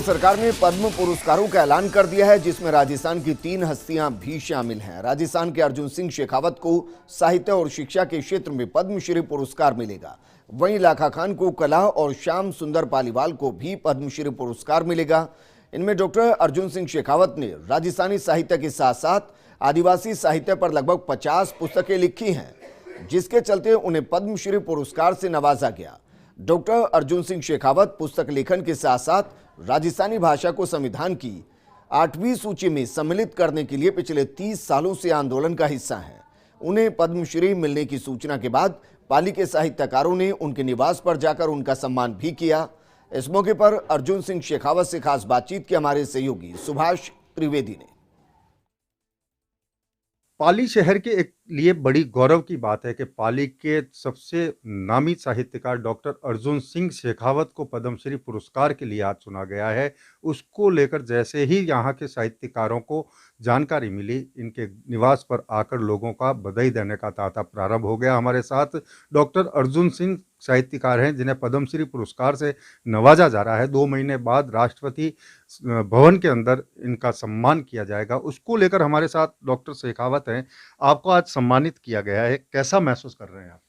सरकार ने पद्म पुरस्कारों का ऐलान कर दिया है, जिसमें राजस्थान की 3 हस्तियां भी शामिल हैं। राजस्थान के अर्जुन सिंह शेखावत को साहित्य और शिक्षा के क्षेत्र में पद्मश्री पुरस्कार मिलेगा। वहीं लाखा खान को कला और श्याम सुंदर पालीवाल को भी पद्मश्री पुरस्कार मिलेगा। इनमें डॉक्टर अर्जुन सिंह शेखावत ने राजस्थानी साहित्य के साथ साथ आदिवासी साहित्य पर लगभग 50 पुस्तकें लिखी हैं, जिसके चलते उन्हें पद्मश्री पुरस्कार से नवाजा गया। डॉक्टर अर्जुन सिंह शेखावत पुस्तक लेखन के साथ साथ राजस्थानी भाषा को संविधान की 8वीं सूची में सम्मिलित करने के लिए पिछले 30 सालों से आंदोलन का हिस्सा हैं। उन्हें पद्मश्री मिलने की सूचना के बाद पाली के साहित्यकारों ने उनके निवास पर जाकर उनका सम्मान भी किया। इस मौके पर अर्जुन सिंह शेखावत से खास बातचीत की हमारे सहयोगी सुभाष त्रिवेदी ने। पाली शहर के एक लिए बड़ी गौरव की बात है कि पाली के सबसे नामी साहित्यकार डॉक्टर अर्जुन सिंह शेखावत को पद्मश्री पुरस्कार के लिए आज चुना गया है। उसको लेकर जैसे ही यहाँ के साहित्यकारों को जानकारी मिली, इनके निवास पर आकर लोगों का बधाई देने का तांता प्रारंभ हो गया। हमारे साथ डॉक्टर अर्जुन सिंह साहित्यकार हैं, जिन्हें पद्मश्री पुरस्कार से नवाजा जा रहा है। 2 महीने बाद राष्ट्रपति भवन के अंदर इनका सम्मान किया जाएगा। उसको लेकर हमारे साथ डॉक्टर शेखावत हैं। आपको आज सम्मानित किया गया है, कैसा महसूस कर रहे हैं आप?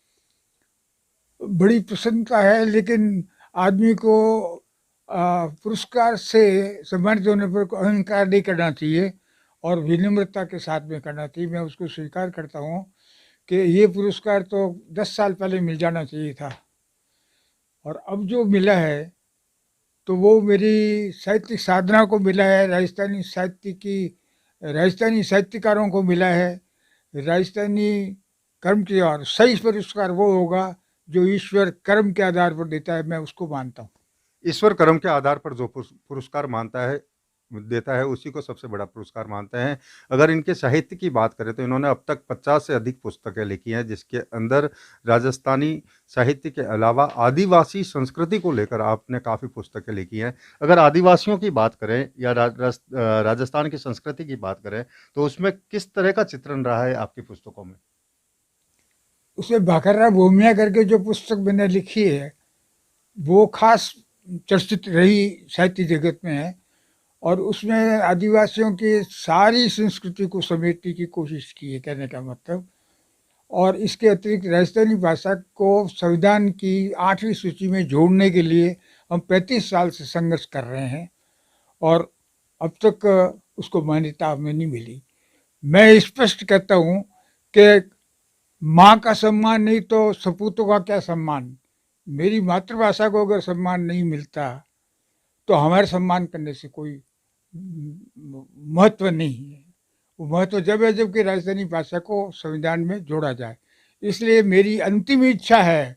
बड़ी प्रसन्नता है, लेकिन आदमी को पुरस्कार से सम्मानित होने पर अहंकार नहीं करना चाहिए और विनम्रता के साथ में करना चाहिए। मैं उसको स्वीकार करता हूँ कि ये पुरस्कार तो 10 साल पहले मिल जाना चाहिए था, और अब जो मिला है तो वो मेरी साहित्यिक साधना को मिला है, राजस्थानी साहित्यकारों को मिला है, राजस्थानी कर्म की। और सही पुरस्कार वो होगा जो ईश्वर कर्म के आधार पर देता है, मैं उसको मानता हूँ। ईश्वर कर्म के आधार पर जो पुरस्कार देता है उसी को सबसे बड़ा पुरस्कार मानते हैं। अगर इनके साहित्य की बात करें तो इन्होंने अब तक 50 से अधिक पुस्तकें लिखी हैं, जिसके अंदर राजस्थानी साहित्य के अलावा आदिवासी संस्कृति को लेकर आपने काफ़ी पुस्तकें लिखी हैं। अगर आदिवासियों की बात करें या राजस्थान की संस्कृति की बात करें तो उसमें किस तरह का चित्रण रहा है आपकी पुस्तकों में? उसमें भाकरा भूमिया करके जो पुस्तक मैंने लिखी है वो खास चर्चित रही साहित्य जगत में है, और उसमें आदिवासियों की सारी संस्कृति को समेटने की कोशिश की है, कहने का मतलब। और इसके अतिरिक्त राजस्थानी भाषा को संविधान की 8वीं सूची में जोड़ने के लिए हम 35 साल से संघर्ष कर रहे हैं, और अब तक उसको मान्यता हमें नहीं मिली। मैं स्पष्ट कहता हूँ कि माँ का सम्मान नहीं तो सपूतों का क्या सम्मान। मेरी मातृभाषा को अगर सम्मान नहीं मिलता तो हमारे सम्मान करने से कोई महत्व नहीं है। वो महत्व जब है जबकि राजस्थानी भाषा को संविधान में जोड़ा जाए। इसलिए मेरी अंतिम इच्छा है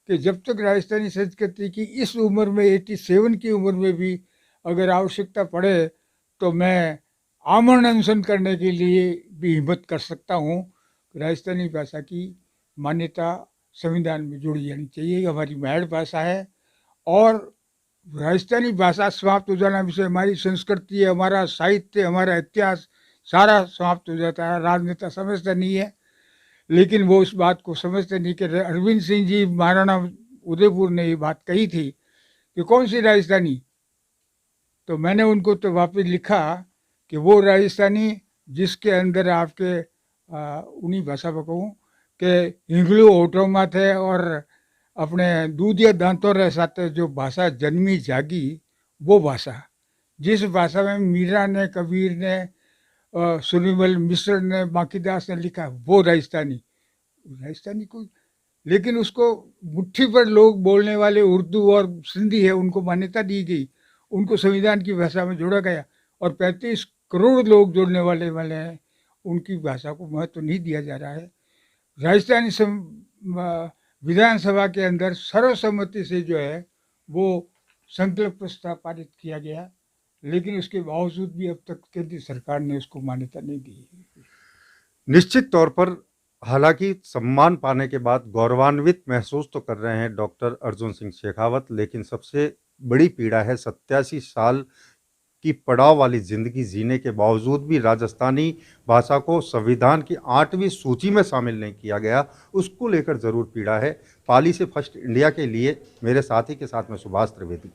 कि जब तक राजस्थानी संस्कृति की इस उम्र में 87 की उम्र में भी अगर आवश्यकता पड़े तो मैं आमरण अनशन करने के लिए भी हिम्मत कर सकता हूँ। राजस्थानी भाषा की मान्यता संविधान में जोड़ी जानी चाहिए। हमारी मैड भाषा है, और राजस्थानी भाषा समाप्त हो जाना से हमारी संस्कृति, हमारा साहित्य, हमारा इतिहास सारा समाप्त हो जाता है। राजनेता समझता नहीं है, लेकिन वो इस बात को समझते नहीं कि अरविंद सिंह जी महाराणा उदयपुर ने ये बात कही थी कि कौन सी राजस्थानी। तो मैंने उनको तो वापस लिखा कि वो राजस्थानी जिसके अंदर आपके उन्हीं भाषा में कहूँ कि हिंगलू होठों में थे और अपने दूधिया दांतों के साथ जो भाषा जन्मी जागी, वो भाषा जिस भाषा में मीरा ने, कबीर ने, सुनीमल मिश्र ने, बांकीदास ने लिखा, वो राजस्थानी कोई। लेकिन उसको मुट्ठी पर लोग बोलने वाले उर्दू और सिंधी है, उनको मान्यता दी गई, उनको संविधान की भाषा में जोड़ा गया, और 35 करोड़ लोग जोड़ने वाले हैं, उनकी भाषा को महत्व नहीं दिया जा रहा है। राजस्थानी विधानसभा के अंदर सर्वसम्मति से जो है वो संकल्प प्रस्ताव पारित किया गया, लेकिन उसके बावजूद भी अब तक केंद्र सरकार ने उसको मान्यता नहीं दी। निश्चित तौर पर हालांकि सम्मान पाने के बाद गौरवान्वित महसूस तो कर रहे हैं डॉक्टर अर्जुन सिंह शेखावत, लेकिन सबसे बड़ी पीड़ा है 87 साल की पड़ाव वाली जिंदगी जीने के बावजूद भी राजस्थानी भाषा को संविधान की 8वीं सूची में शामिल नहीं किया गया। उसको लेकर जरूर पीड़ा है। पाली से फर्स्ट इंडिया के लिए मेरे साथी के साथ में सुभाष त्रिवेदी।